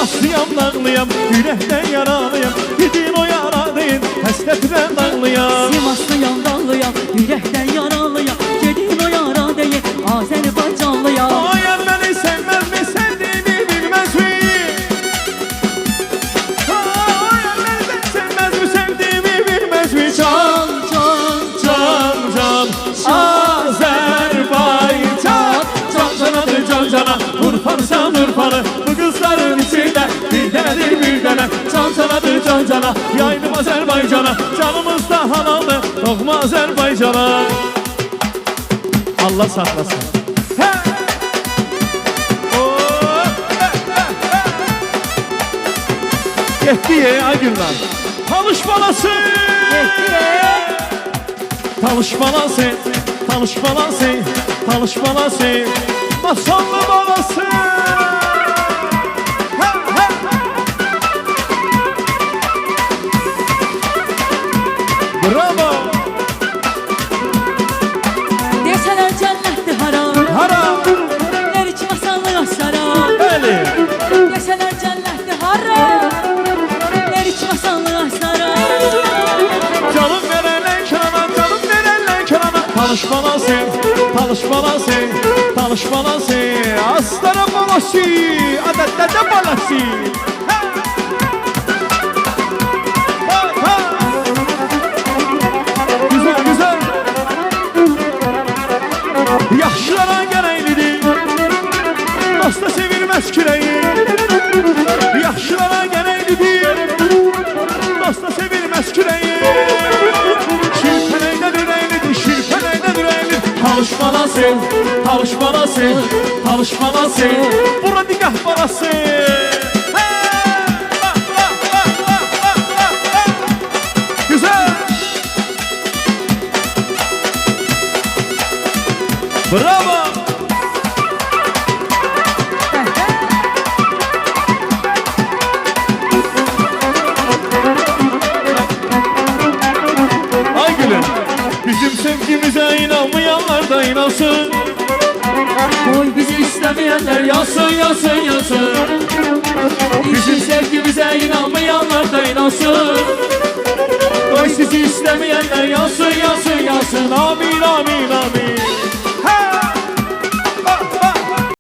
Sivaslıyam, dağlıyam, yürekten yaralıyam. Gidin o yara deyin, həsrətlə dağlıyam. Sivaslıyam, dağlıyam, yürekten yaralıyam. Gedin o yara değil, Azerbaycanlıyam. Ayar beni sevmez mi, sevdiğimi bilmez mi? Ayar beni sevmez mi, sevdiğimi bilmez mi? Can, can, can, Azerbaycan. Can canadır can cana, Urfansan Urfanı. Bu kızların içinde bir denedir bir dene. Can canadır can cana, yaydım Azerbaycan'a. Canımız da halaldır, doğma Azerbaycan'a. Allah saklasın. Getdiye ay günler. Tanışmalası. Tanışmalası. Tanışmalası. Tanışmalası. Masallı balası. Bravo. Deseler cennetli haram. Haram. Eller içi masallı yaşlara. Öyle. Deseler cennetli haram. Eller içi masallı yaşlara. Canım verenler kanana, canım verenler kanana. Tanışmalası. Tanışmalası. Tanışmalası. Aslanım balası. Adetlerden balası. Güzel güzel. Yaxşılara gərəklidir, dosta sevilməz küləyi. Yaxşılara gərəklidir, dosta sevilməz küləyi. Şirpələkdən ürəklidir, şirpələkdən ürəklidir. Tanışmalasın, tanışmalasın, tanışmalasın. Bura digah balası. Güzel. Bravo. Ay gülüm, bizim sevgimize inanmayanlar da inansın. Oy bizi İstemeyenler yansın, yansın, yansın. Bizim sevgimize inanmayanlar da inansın. Oy sizi istemeyenler yansın, yansın, yansın. Amin, amin, amin.